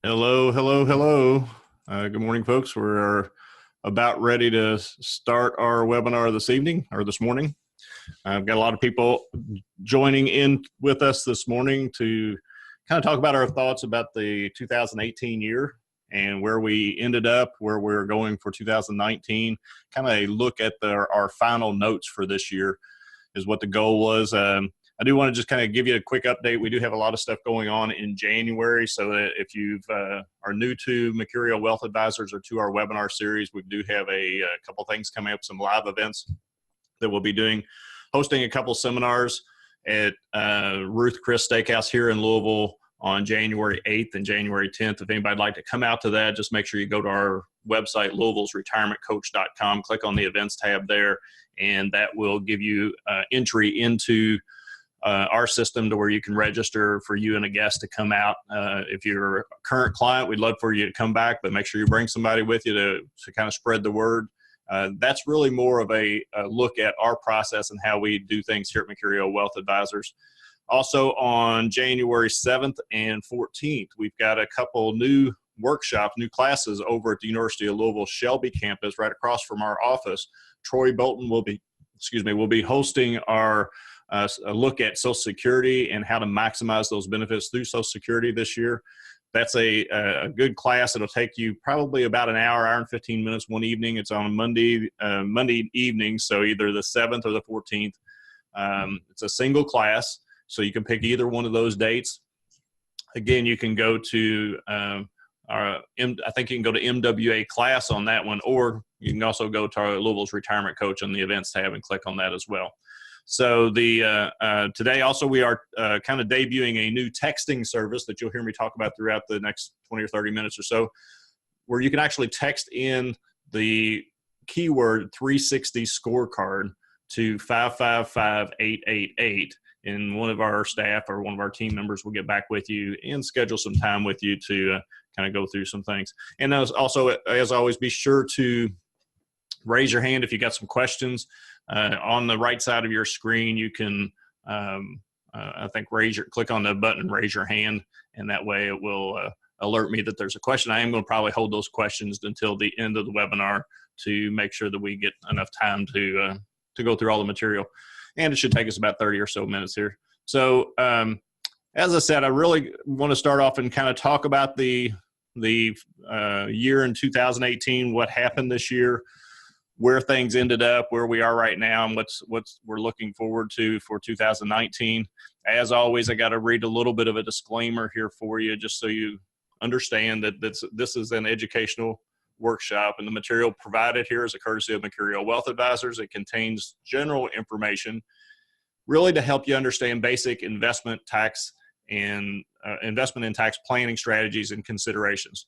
Hello, hello, hello. Good morning, folks. We're about ready to start our webinar this evening or this morning. I've got a lot of people joining in with us this morning to kind of talk about our thoughts about the 2018 year and where we ended up, where we're going for 2019, kind of a look at our final notes for this year is what the goal was. I do want to just kind of give you a quick update. We do have a lot of stuff going on in January, so that if you are new to Mercurio Wealth Advisors or to our webinar series, we do have a couple things coming up, some live events that we'll be doing, hosting a couple seminars at Ruth Chris Steakhouse here in Louisville on January 8th and January 10th. If anybody'd like to come out to that, just make sure you go to our website, louisvillesretirementcoach.com, click on the events tab there, and that will give you entry into our system to where you can register for you and a guest to come out. If you're a current client, we'd love for you to come back, but make sure you bring somebody with you to kind of spread the word. That's really more of a look at our process and how we do things here at Mercurio Wealth Advisors. Also on January 7th and 14th, we've got a couple new workshops, new classes over at the University of Louisville Shelby campus right across from our office. Troy Bolton will be hosting our a look at Social Security and how to maximize those benefits through Social Security this year. That's a good class. It'll take you probably about an hour and 15 minutes one evening. It's on a Monday evening, so either the 7th or the 14th. It's a single class, so you can pick either one of those dates. Again, you can go to I think you can go to MWA class on that one, or you can also go to our Louisville's Retirement Coach on the events tab and click on that as well. So today also we are kind of debuting a new texting service that you'll hear me talk about throughout the next 20 or 30 minutes or so, where you can actually text in the keyword 360 scorecard to 555-888, and one of our staff or one of our team members will get back with you and schedule some time with you to kind of go through some things. And also, as always, be sure to raise your hand if you got some questions. On the right side of your screen, you can, click on the button, raise your hand, and that way it will alert me that there's a question. I am going to probably hold those questions until the end of the webinar to make sure that we get enough time to go through all the material. And it should take us about 30 or so minutes here. So as I said, I really want to start off and kind of talk about the year in 2018, what happened this year, where things ended up, where we are right now, and what we're looking forward to for 2019. As always, I got to read a little bit of a disclaimer here for you, just so you understand that this is an educational workshop, and the material provided here is a courtesy of Mercurio Wealth Advisors. It contains general information really to help you understand basic investment tax and investment and tax planning strategies and considerations.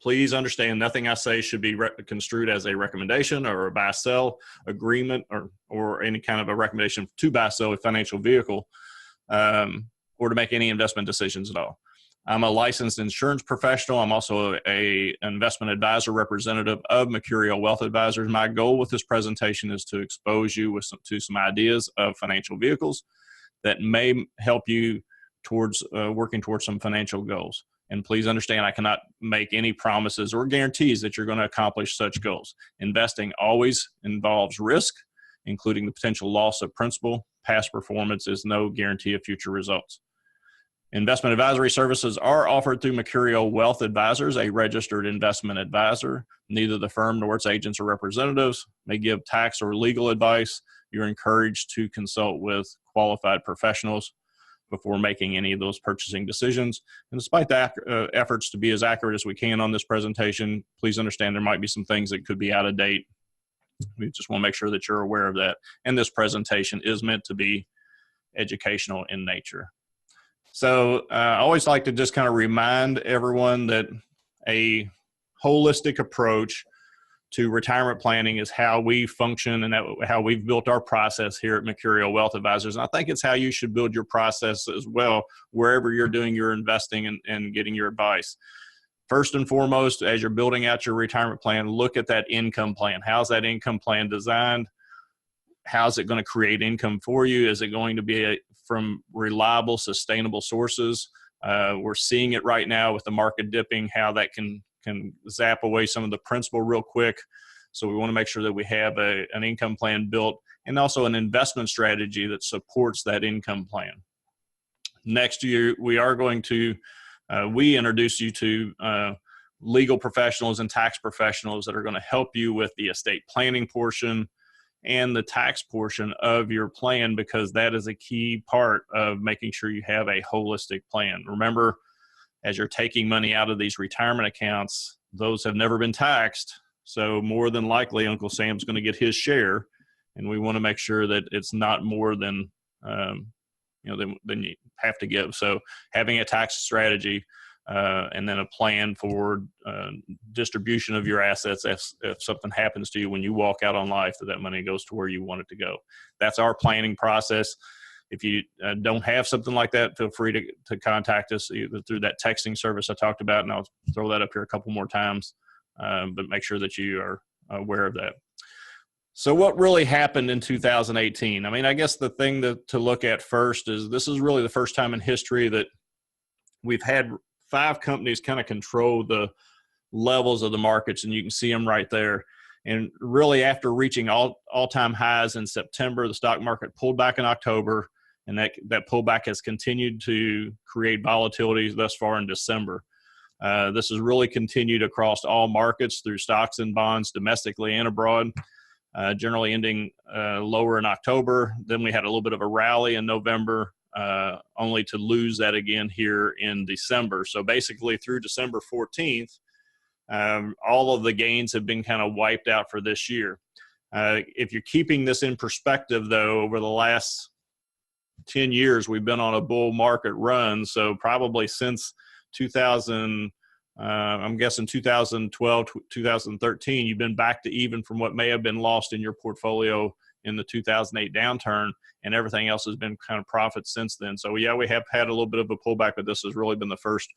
Please understand nothing I say should be construed as a recommendation or a buy-sell agreement or any kind of a recommendation to buy-sell a financial vehicle or to make any investment decisions at all. I'm a licensed insurance professional. I'm also an investment advisor representative of Mercurio Wealth Advisors. My goal with this presentation is to expose you to some ideas of financial vehicles that may help you towards working towards some financial goals. And please understand, I cannot make any promises or guarantees that you're going to accomplish such goals. Investing always involves risk, including the potential loss of principal. Past performance is no guarantee of future results. Investment advisory services are offered through Mercurio Wealth Advisors, a registered investment advisor. Neither the firm nor its agents or representatives may give tax or legal advice. You're encouraged to consult with qualified professionals before making any of those purchasing decisions. And despite the efforts to be as accurate as we can on this presentation, please understand there might be some things that could be out of date. We just want to make sure that you're aware of that. And this presentation is meant to be educational in nature. So I always like to just kind of remind everyone that a holistic approach to retirement planning is how we function and how we've built our process here at Mercurio Wealth Advisors. And I think it's how you should build your process as well, wherever you're doing your investing and getting your advice. First and foremost, as you're building out your retirement plan, look at that income plan. How's that income plan designed? How's it going to create income for you? Is it going to be from reliable, sustainable sources? We're seeing it right now with the market dipping, how that can zap away some of the principal real quick. So we want to make sure that we have an income plan built, and also an investment strategy that supports that income plan. Next year, we are going to, we introduce you to legal professionals and tax professionals that are going to help you with the estate planning portion and the tax portion of your plan, because that is a key part of making sure you have a holistic plan. Remember, as you're taking money out of these retirement accounts, those have never been taxed. So more than likely, Uncle Sam's going to get his share, and we want to make sure that it's not more than than you have to give. So having a tax strategy and then a plan for distribution of your assets if something happens to you when you walk out on life, that money goes to where you want it to go. That's our planning process. If you don't have something like that, feel free to contact us either through that texting service I talked about, and I'll throw that up here a couple more times, but make sure that you are aware of that. So what really happened in 2018? I mean, I guess the thing to look at first is this is really the first time in history that we've had 5 companies kind of control the levels of the markets, and you can see them right there. And really, after reaching all-time highs in September, the stock market pulled back in October, and that pullback has continued to create volatility thus far in December. This has really continued across all markets through stocks and bonds, domestically and abroad, generally ending lower in October. Then we had a little bit of a rally in November, only to lose that again here in December. So basically through December 14th, all of the gains have been kind of wiped out for this year. If you're keeping this in perspective, though, over the last 10 years, we've been on a bull market run. So probably since 2000, I'm guessing 2012, 2013, you've been back to even from what may have been lost in your portfolio in the 2008 downturn, and everything else has been kind of profit since then. So yeah, we have had a little bit of a pullback, but this has really been the first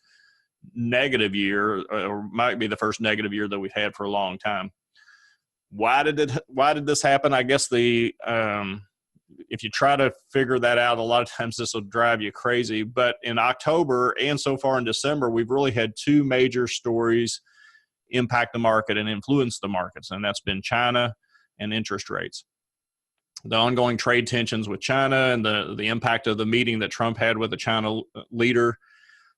negative year, or might be the first negative year that we've had for a long time. Why did this happen? I guess if you try to figure that out, a lot of times this will drive you crazy. But in October and so far in December, we've really had 2 major stories impact the market and influence the markets, and that's been China and interest rates. The ongoing trade tensions with China and the impact of the meeting that Trump had with the China leader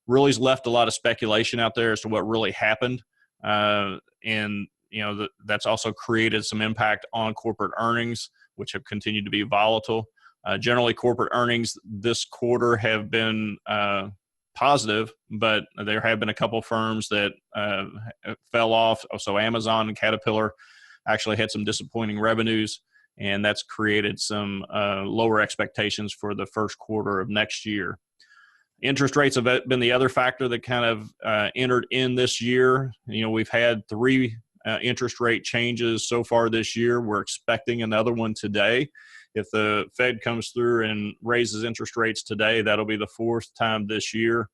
really has left a lot of speculation out there as to what really happened. And that's also created some impact on corporate earnings, which have continued to be volatile. Generally, corporate earnings this quarter have been positive, but there have been a couple firms that fell off. So Amazon and Caterpillar actually had some disappointing revenues, and that's created some lower expectations for the first quarter of next year. Interest rates have been the other factor that kind of entered in this year. We've had 3 interest rate changes so far this year. We're expecting another one today. If the Fed comes through and raises interest rates today, that'll be the 4th time this year.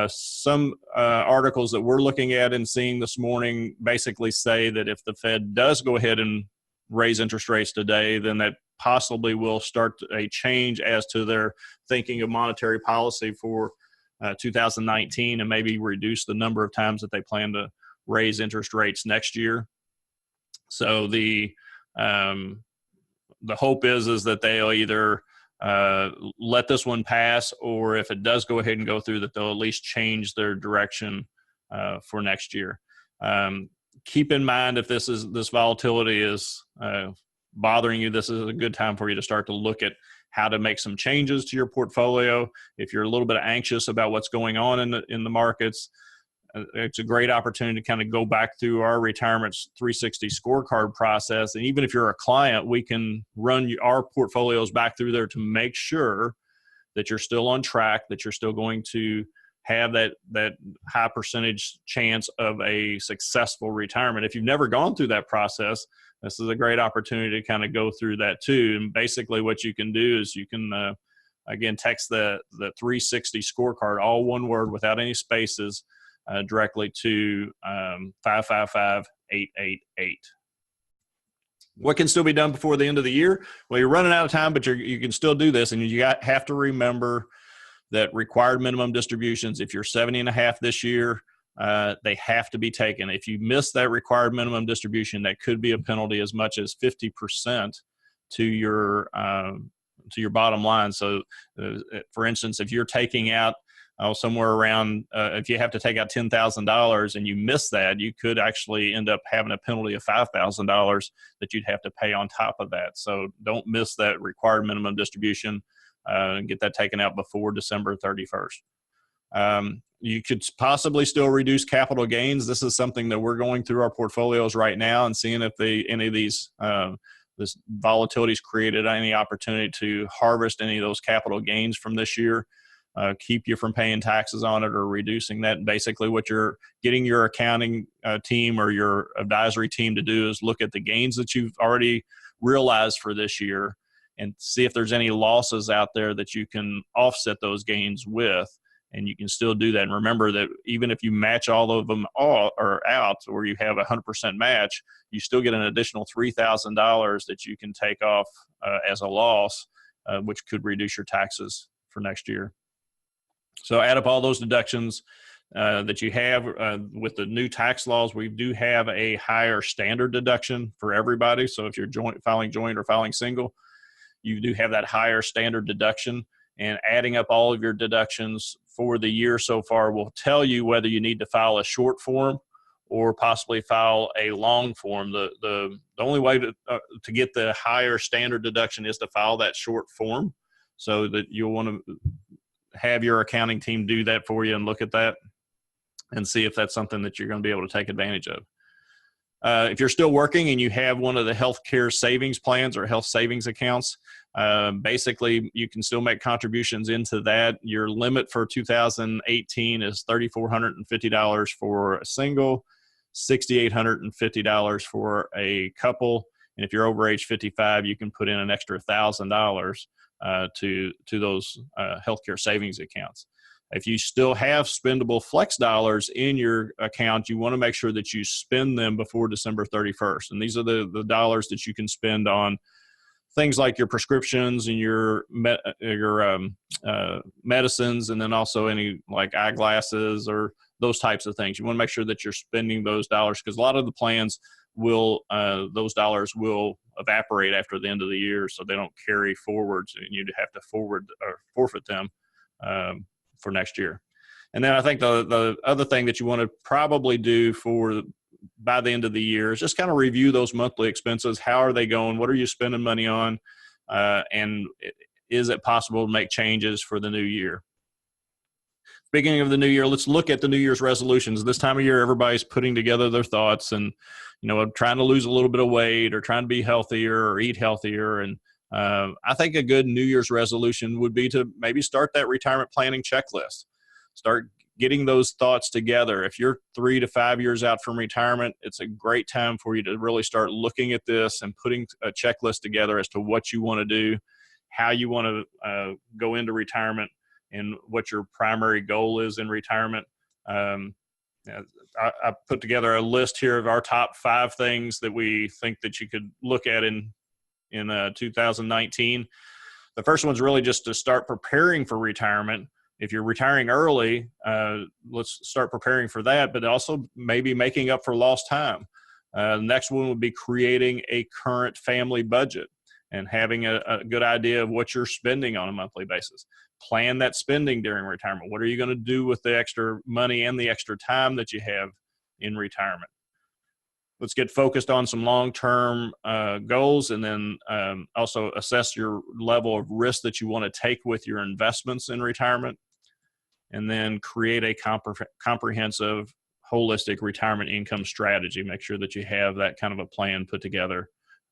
Some articles that we're looking at and seeing this morning basically say that if the Fed does go ahead and raise interest rates today, then that possibly will start a change as to their thinking of monetary policy for 2019, and maybe reduce the number of times that they plan to raise interest rates next year. So the hope is that they'll either let this one pass, or if it does go ahead and go through, that they'll at least change their direction for next year. Keep in mind, if this volatility is bothering you, this is a good time for you to start to look at how to make some changes to your portfolio. If you're a little bit anxious about what's going on in the markets, it's a great opportunity to kind of go back through our Retirement 360 scorecard process. And even if you're a client, we can run our portfolios back through there to make sure that you're still on track, that you're still going to have that high percentage chance of a successful retirement. If you've never gone through that process, this is a great opportunity to kind of go through that too. And basically what you can do is you can, again, text the 360 scorecard, all one word without any spaces, directly to 555-888. What can still be done before the end of the year? Well, you're running out of time, but you can still do this. And you have to remember that required minimum distributions, if you're 70.5 this year, they have to be taken. If you miss that required minimum distribution, that could be a penalty as much as 50% to your bottom line. So, for instance, if you're taking out somewhere around, if you have to take out $10,000 and you miss that, you could actually end up having a penalty of $5,000 that you'd have to pay on top of that. So don't miss that required minimum distribution and get that taken out before December 31st. You could possibly still reduce capital gains. This is something that we're going through our portfolios right now and seeing if any of these this volatility has created any opportunity to harvest any of those capital gains from this year. Keep you from paying taxes on it or reducing that. And basically what you're getting your accounting team or your advisory team to do is look at the gains that you've already realized for this year and see if there's any losses out there that you can offset those gains with. And you can still do that. And remember that even if you match all of them out, or you have 100% match, you still get an additional $3,000 that you can take off as a loss, which could reduce your taxes for next year. So add up all those deductions that you have with the new tax laws. We do have a higher standard deduction for everybody. So if you're filing joint or filing single, you do have that higher standard deduction. And adding up all of your deductions for the year so far will tell you whether you need to file a short form or possibly file a long form. The only way to get the higher standard deduction is to file that short form, so that you'll want to have your accounting team do that for you and look at that and see if that's something that you're going to be able to take advantage of. If you're still working and you have one of the healthcare savings plans or health savings accounts, basically you can still make contributions into that. Your limit for 2018 is $3,450 for a single, $6,850 for a couple. And if you're over age 55, you can put in an extra $1,000 to those healthcare savings accounts. If you still have spendable flex dollars in your account, you want to make sure that you spend them before December 31st. And these are the dollars that you can spend on things like your prescriptions and your medicines, and then also any like eyeglasses or those types of things. You want to make sure that you're spending those dollars, because a lot of the plans those dollars will evaporate after the end of the year, so they don't carry forwards, and you have to forfeit them for next year. And then I think the other thing that you want to probably do by the end of the year is just kind of review those monthly expenses. How are they going? What are you spending money on? And is it possible to make changes for the new year? Beginning of the new year, let's look at the New Year's resolutions. This time of year, everybody's putting together their thoughts and, trying to lose a little bit of weight or trying to be healthier or eat healthier. And I think a good New Year's resolution would be to maybe start that retirement planning checklist. Start getting those thoughts together. If you're 3 to 5 years out from retirement, it's a great time for you to really start looking at this and putting a checklist together as to what you want to do, how you want to go into retirement, and what your primary goal is in retirement. I put together a list here of our top 5 things that we think that you could look at in 2019. The first one's really just to start preparing for retirement. If you're retiring early, let's start preparing for that, but also maybe making up for lost time. The next one would be creating a current family budget and having a good idea of what you're spending on a monthly basis. Plan that spending during retirement. What are you going to do with the extra money and the extra time that you have in retirement? Let's get focused on some long-term goals, and then also assess your level of risk that you want to take with your investments in retirement, and then create a comprehensive, holistic retirement income strategy. Make sure that you have that kind of a plan put together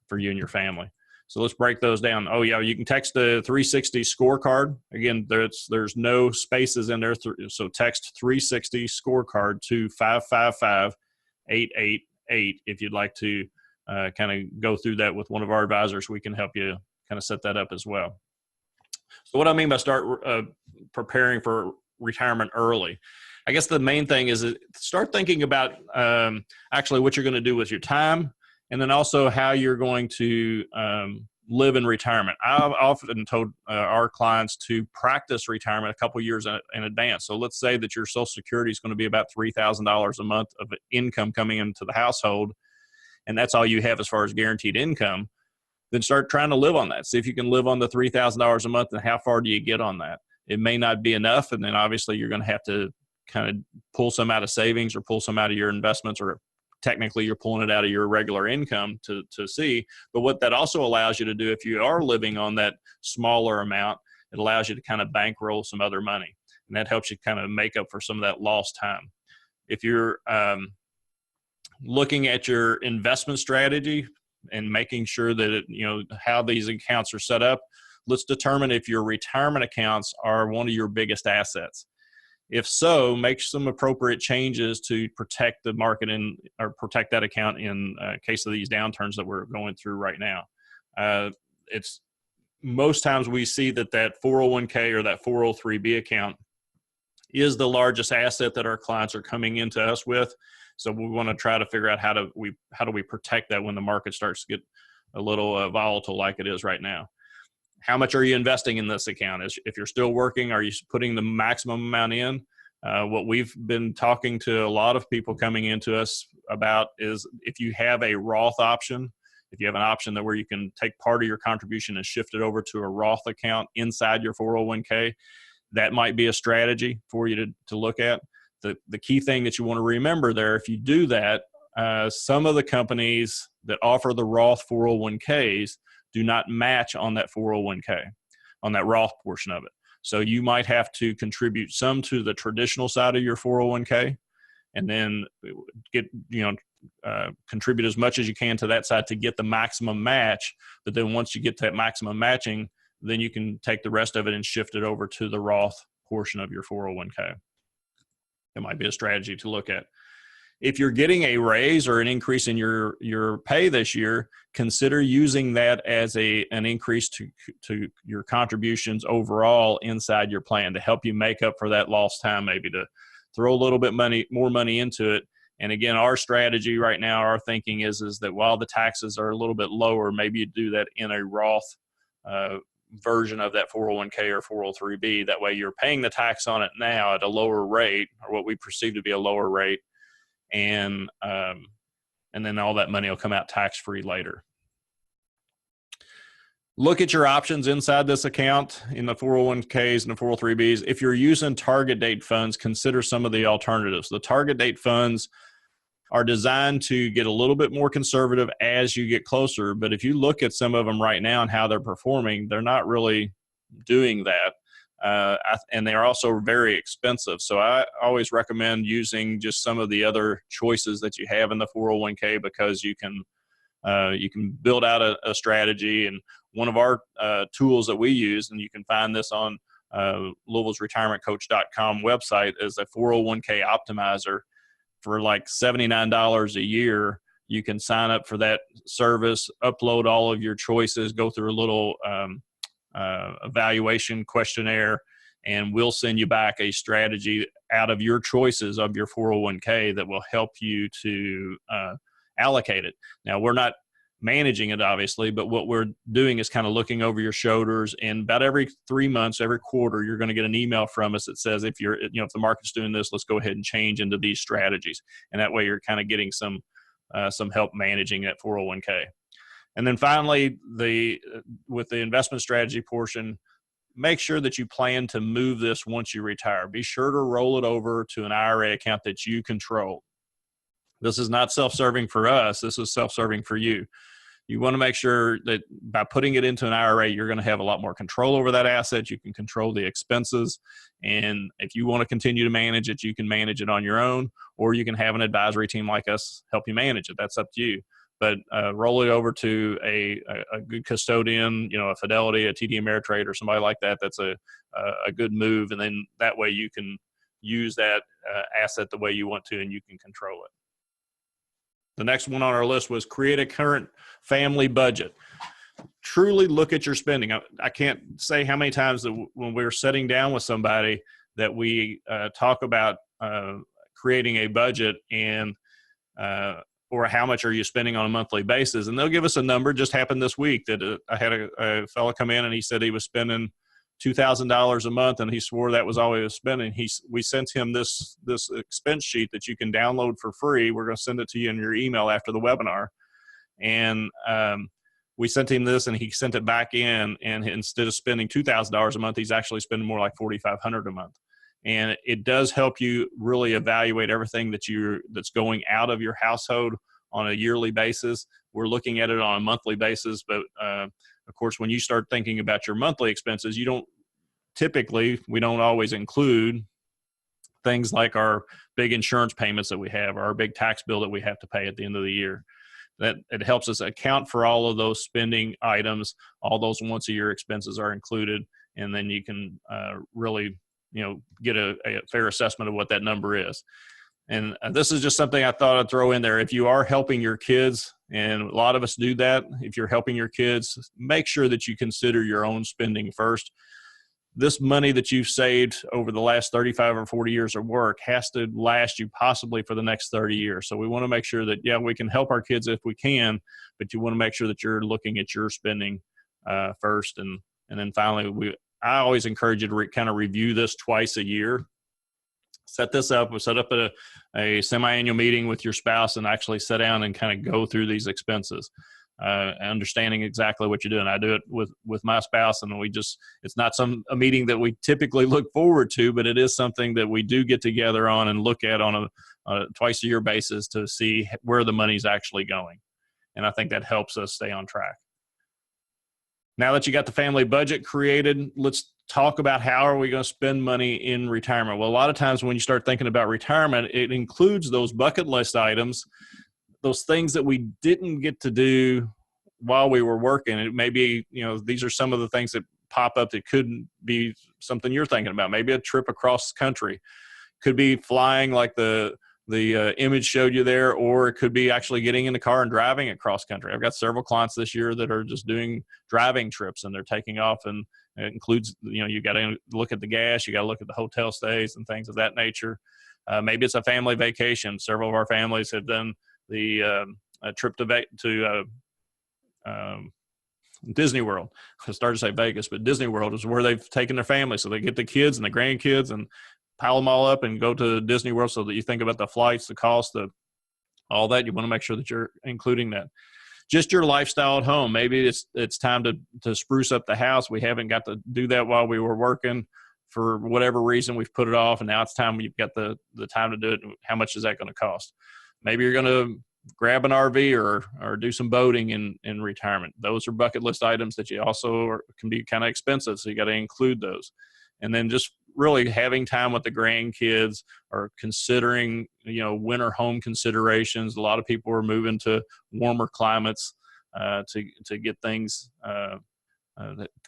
for you and your family. So let's break those down. Oh yeah, you can text the 360 scorecard. Again, there's no spaces in there. So text 360 scorecard to 555-888 if you'd like to kind of go through that with one of our advisors. We can help you kind of set that up as well. So what I mean by start preparing for retirement early, I guess the main thing is start thinking about actually what you're going to do with your time, and then also how you're going to live in retirement. I've often told our clients to practice retirement a couple years in advance. So let's say that your Social Security is going to be about $3,000 a month of income coming into the household, and that's all you have as far as guaranteed income. Then start trying to live on that. See if you can live on the $3,000 a month, and how far do you get on that? It may not be enough, and then obviously you're going to have to kind of pull some out of savings or pull some out of your investments, or technically you're pulling it out of your regular income to see. But what that also allows you to do, if you are living on that smaller amount, it allows you to kind of bankroll some other money, and that helps you kind of make up for some of that lost time. If you're looking at your investment strategy and making sure that how these accounts are set up, let's determine if your retirement accounts are one of your biggest assets. If so, make some appropriate changes to protect the market or protect that account in case of these downturns that we're going through right now. It's most times we see that 401k or that 403b account is the largest asset that our clients are coming into us with. So we want to try to figure out how do we protect that when the market starts to get a little volatile like it is right now. How much are you investing in this account? If you're still working, are you putting the maximum amount in? What we've been talking to a lot of people coming into us about is if you have a Roth option, if you have an option where you can take part of your contribution and shift it over to a Roth account inside your 401k, that might be a strategy for you to look at. The key thing that you want to remember there, if you do that, some of the companies that offer the Roth 401ks do not match on that 401k, on that Roth portion of it. So you might have to contribute some to the traditional side of your 401k, and then contribute as much as you can to that side to get the maximum match. But then once you get to that maximum matching, then you can take the rest of it and shift it over to the Roth portion of your 401k. It might be a strategy to look at. If you're getting a raise or an increase in your pay this year, consider using that as an increase to your contributions overall inside your plan to help you make up for that lost time, maybe to throw a little bit more money into it. And again, our strategy right now, our thinking is that while the taxes are a little bit lower, maybe you do that in a Roth version of that 401k or 403b. That way you're paying the tax on it now at a lower rate, or what we perceive to be a lower rate. And then all that money will come out tax-free later. Look at your options inside this account in the 401ks and the 403bs. If you're using target date funds, consider some of the alternatives. The target date funds are designed to get a little bit more conservative as you get closer. But if you look at some of them right now and how they're performing, they're not really doing that. And they're also very expensive. So I always recommend using just some of the other choices that you have in the 401k, because you can build out a strategy. And one of our tools that we use, and you can find this on Louisville'sRetirementCoach.com website, is a 401k optimizer. For like $79 a year, you can sign up for that service, upload all of your choices, go through a little evaluation questionnaire, and we'll send you back a strategy out of your choices of your 401k that will help you to allocate it. Now, we're not managing it, obviously, but what we're doing is kind of looking over your shoulders, and about every 3 months, every quarter, you're going to get an email from us that says, if the market's doing this, let's go ahead and change into these strategies. And that way you're kind of getting some help managing that 401k. And then finally, with the investment strategy portion, make sure that you plan to move this once you retire. Be sure to roll it over to an IRA account that you control. This is not self-serving for us. This is self-serving for you. You want to make sure that by putting it into an IRA, you're going to have a lot more control over that asset. You can control the expenses. And if you want to continue to manage it, you can manage it on your own, or you can have an advisory team like us help you manage it. That's up to you. But roll it over to a good custodian, a Fidelity, a TD Ameritrade, or somebody like that. That's a good move. And then that way you can use that asset the way you want to, and you can control it. The next one on our list was create a current family budget. Truly look at your spending. I can't say how many times that when we're sitting down with somebody that we talk about creating a budget, and or how much are you spending on a monthly basis? And they'll give us a number. Just happened this week that I had a fellow come in and he said he was spending $2,000 a month, and he swore that was all he was spending. We sent him this expense sheet that you can download for free. We're going to send it to you in your email after the webinar. And we sent him this, and he sent it back in. And instead of spending $2,000 a month, he's actually spending more like $4,500 a month. And it does help you really evaluate everything that's going out of your household on a yearly basis. We're looking at it on a monthly basis, but of course, when you start thinking about your monthly expenses, we don't always include things like our big insurance payments that we have, or our big tax bill that we have to pay at the end of the year. That it helps us account for all of those spending items. All those once a year expenses are included, and then you can really, get a fair assessment of what that number is. And this is just something I thought I'd throw in there. If you are helping your kids, and a lot of us do that, if you're helping your kids, make sure that you consider your own spending first. This money that you've saved over the last 35 or 40 years of work has to last you possibly for the next 30 years. So we want to make sure that, we can help our kids if we can, but you want to make sure that you're looking at your spending first. And then finally, I always encourage you to kind of review this twice a year. Set this up. We'll set up a semi-annual meeting with your spouse and actually sit down and kind of go through these expenses, understanding exactly what you're doing. I do it with my spouse, and it's not a meeting that we typically look forward to, but it is something that we do get together on and look at on a twice a year basis to see where the money's actually going. And I think that helps us stay on track. Now that you got the family budget created, let's talk about how are we going to spend money in retirement. Well, a lot of times when you start thinking about retirement, it includes those bucket list items, those things that we didn't get to do while we were working. It may be, these are some of the things that pop up that could be something you're thinking about. Maybe a trip across the country. Could be flying like the image showed you there, or it could be actually getting in the car and driving across country. I've got several clients this year that are just doing driving trips, and they're taking off, and it includes, you got to look at the gas, you got to look at the hotel stays and things of that nature. Maybe it's a family vacation. Several of our families have done the trip to Disney World. I started to say Vegas, but Disney World is where they've taken their family. So they get the kids and the grandkids and pile them all up and go to Disney World, so that you think about the flights, the cost, all that. You want to make sure that you're including that. Just your lifestyle at home. Maybe it's time to spruce up the house. We haven't got to do that while we were working. For whatever reason, we've put it off, and now it's time. You've got the time to do it. How much is that going to cost? Maybe you're going to grab an RV or do some boating in retirement. Those are bucket list items that you also can be kind of expensive, so you got to include those. And then just really having time with the grandkids, or considering, winter home considerations. A lot of people are moving to warmer climates to get things that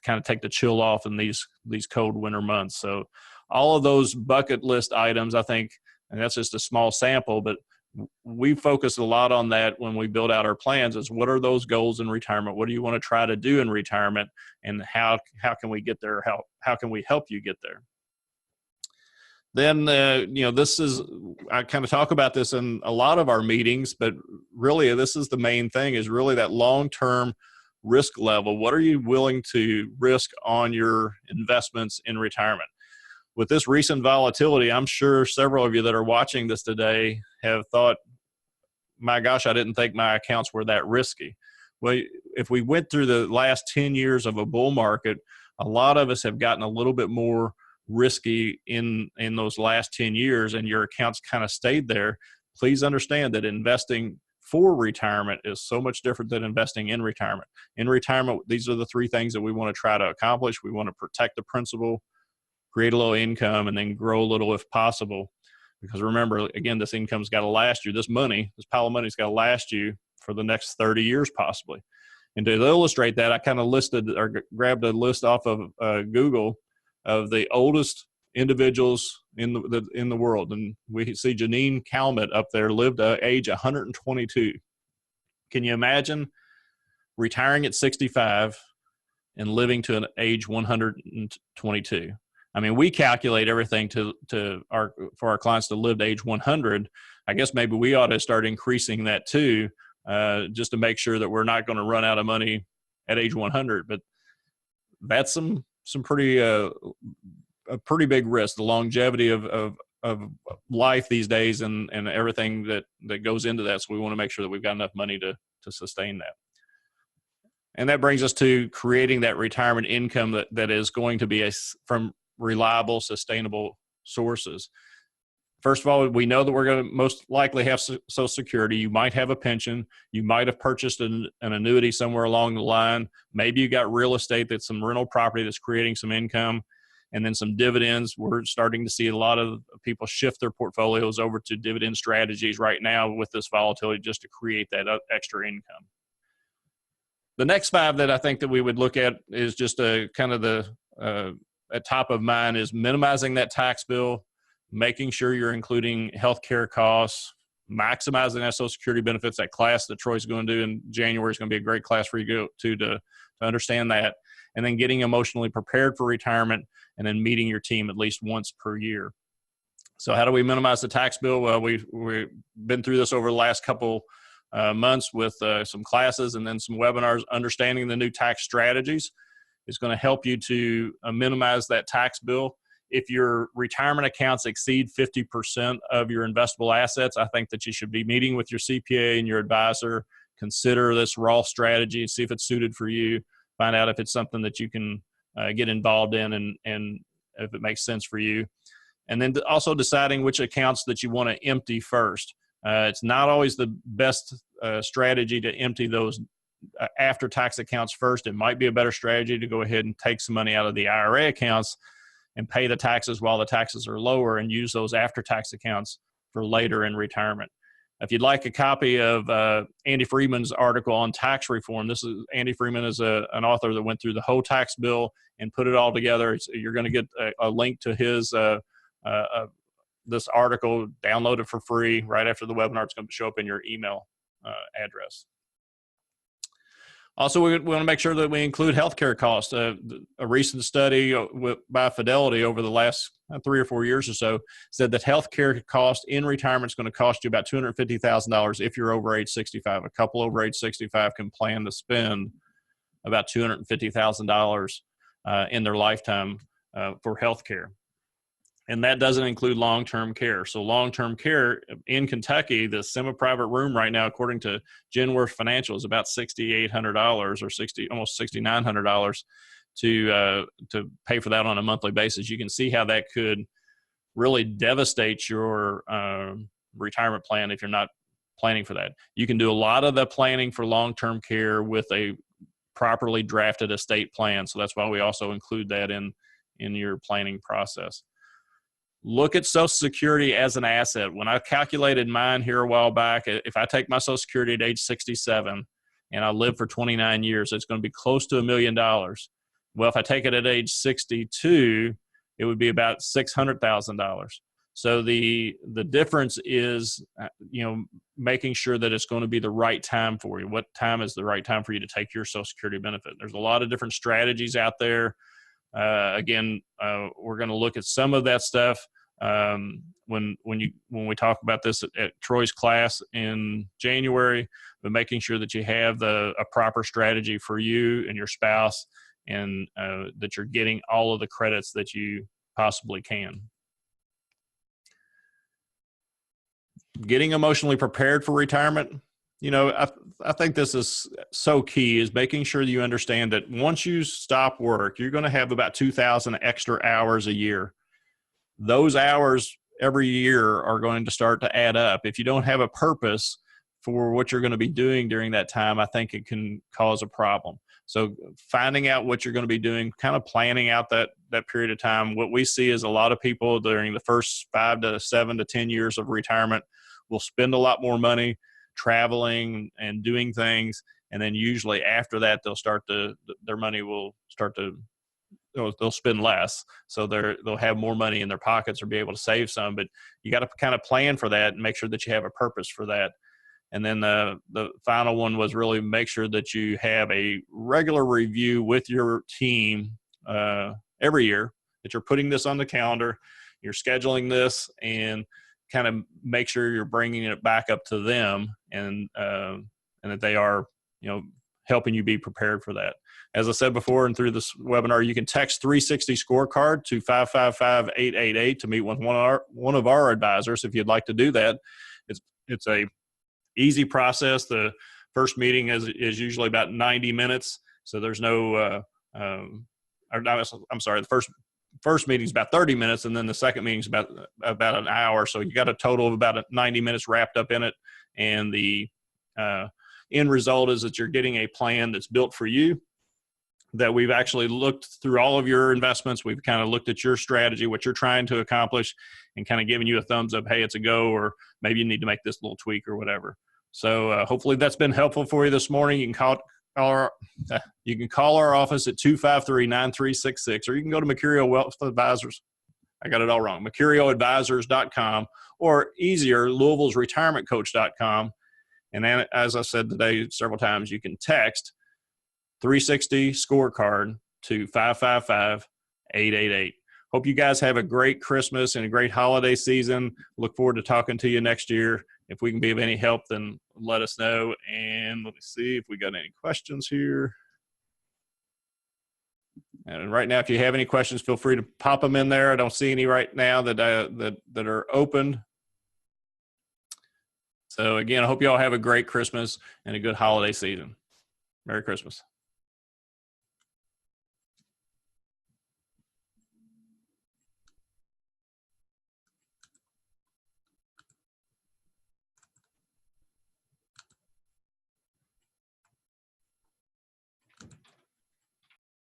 kind of take the chill off in these cold winter months. So all of those bucket list items, I think, and that's just a small sample, but we focus a lot on that when we build out our plans, is what are those goals in retirement? What do you want to try to do in retirement, and how can we get there? How can we help you get there? Then, I kind of talk about this in a lot of our meetings, but really this is the main thing, is really that long-term risk level. What are you willing to risk on your investments in retirement? With this recent volatility, I'm sure several of you that are watching this today have thought, my gosh, I didn't think my accounts were that risky. Well, if we went through the last 10 years of a bull market, a lot of us have gotten a little bit more risky in those last 10 years, and your accounts kind of stayed there. Please understand that investing for retirement is so much different than investing in retirement. In retirement, these are the three things that we want to try to accomplish. We want to protect the principal, create a little income, and then grow a little if possible. Because remember, again, this income's got to last you. This pile of money's got to last you for the next 30 years possibly. And to illustrate that, I kind of grabbed a list off of Google of the oldest individuals in the world. And we see Janine Calment up there, lived at age 122. Can you imagine retiring at 65 and living to an age 122? I mean, we calculate everything for our clients to live to age 100. I guess maybe we ought to start increasing that too, just to make sure that we're not going to run out of money at age 100. But that's some pretty a pretty big risk, the longevity of life these days, and everything that goes into that. So we want to make sure that we've got enough money to sustain that. And that brings us to creating that retirement income that is going to be from reliable, sustainable sources. First of all, we know that we're going to most likely have Social Security. You might have a pension. You might have purchased an annuity somewhere along the line. Maybe you got real estate, that's some rental property that's creating some income, and then some dividends. We're starting to see a lot of people shift their portfolios over to dividend strategies right now with this volatility, just to create that extra income. The next 5 that I think that we would look at is just a kind of the at top of mind is minimizing that tax bill, making sure you're including healthcare costs, maximizing that Social Security benefits. That class that Troy's going to do in January is going to be a great class for you to understand that, and then getting emotionally prepared for retirement, and then meeting your team at least once per year. So how do we minimize the tax bill? Well, we've been through this over the last couple months with some classes and then some webinars. Understanding the new tax strategies is going to help you to minimize that tax bill. If your retirement accounts exceed 50% of your investable assets, I think that you should be meeting with your CPA and your advisor. Consider this Roth strategy and see if it's suited for you. Find out if it's something that you can get involved in, and if it makes sense for you. And then also deciding which accounts that you want to empty first. It's not always the best strategy to empty those after-tax accounts first. It might be a better strategy to go ahead and take some money out of the IRA accounts and pay the taxes while the taxes are lower, and use those after-tax accounts for later in retirement. If you'd like a copy of Andy Freeman's article on tax reform, Andy Freeman is an author that went through the whole tax bill and put it all together. You're going to get a link to his this article, download it for free right after the webinar. It's going to show up in your email address. Also, we want to make sure that we include healthcare costs. A recent study by Fidelity over the last 3 or 4 years or so said that healthcare cost in retirement is going to cost you about $250,000 if you're over age 65. A couple over age 65 can plan to spend about $250,000 in their lifetime for healthcare. And that doesn't include long-term care. So long-term care in Kentucky, the semi-private room right now, according to Genworth Financial, is about $6,800 or almost $6,900 to pay for that on a monthly basis. You can see how that could really devastate your retirement plan if you're not planning for that. You can do a lot of the planning for long-term care with a properly drafted estate plan. So that's why we also include that in your planning process. Look at Social Security as an asset. When I calculated mine here a while back, if I take my Social Security at age 67 and I live for 29 years, it's going to be close to $1 million. Well, if I take it at age 62, it would be about $600,000. So the difference is, making sure that it's going to be the right time for you. What time is the right time for you to take your Social Security benefit? There's a lot of different strategies out there. Again, we're going to look at some of that stuff when we talk about this at Troy's class in January, but making sure that you have a proper strategy for you and your spouse, and that you're getting all of the credits that you possibly can. Getting emotionally prepared for retirement. I think this is so key, is making sure that you understand that once you stop work, you're going to have about 2,000 extra hours a year. Those hours every year are going to start to add up. If you don't have a purpose for what you're going to be doing during that time, I think it can cause a problem. So finding out what you're going to be doing, kind of planning out that period of time. What we see is a lot of people during the first 5 to 7 to 10 years of retirement will spend a lot more money traveling and doing things, and then usually after that their money will start to, they'll spend less, so they'll have more money in their pockets or be able to save some. But you got to kind of plan for that and make sure that you have a purpose for that. And then the final one was really make sure that you have a regular review with your team every year that you're putting this on the calendar, you're scheduling this, and kind of make sure you're bringing it back up to them, and that they are, helping you be prepared for that. As I said before, and through this webinar, you can text 360 Scorecard to 555-888 to meet with one of our advisors if you'd like to do that. It's a easy process. The first meeting is usually about 90 minutes, so there's no. I'm sorry. The first meeting is about 30 minutes, and then the second meeting is about an hour. So you got a total of about 90 minutes wrapped up in it, and the end result is that you're getting a plan that's built for you, that we've actually looked through all of your investments. We've kind of looked at your strategy, what you're trying to accomplish, and kind of giving you a thumbs up, hey, it's a go, or maybe you need to make this little tweak or whatever. So hopefully that's been helpful for you this morning. You can call our office at 253-9366, or you can go to Mercurio Wealth Advisors. I got it all wrong. MercurioAdvisors.com, or easier, Louisville's retirementcoach.com. And then, as I said today several times, you can text 360 Scorecard to 555-888. Hope you guys have a great Christmas and a great holiday season. Look forward to talking to you next year. If we can be of any help, then let us know. And let me see if we got any questions here. And right now, if you have any questions, feel free to pop them in there. I don't see any right now that are open. So again, I hope you all have a great Christmas and a good holiday season. Merry Christmas.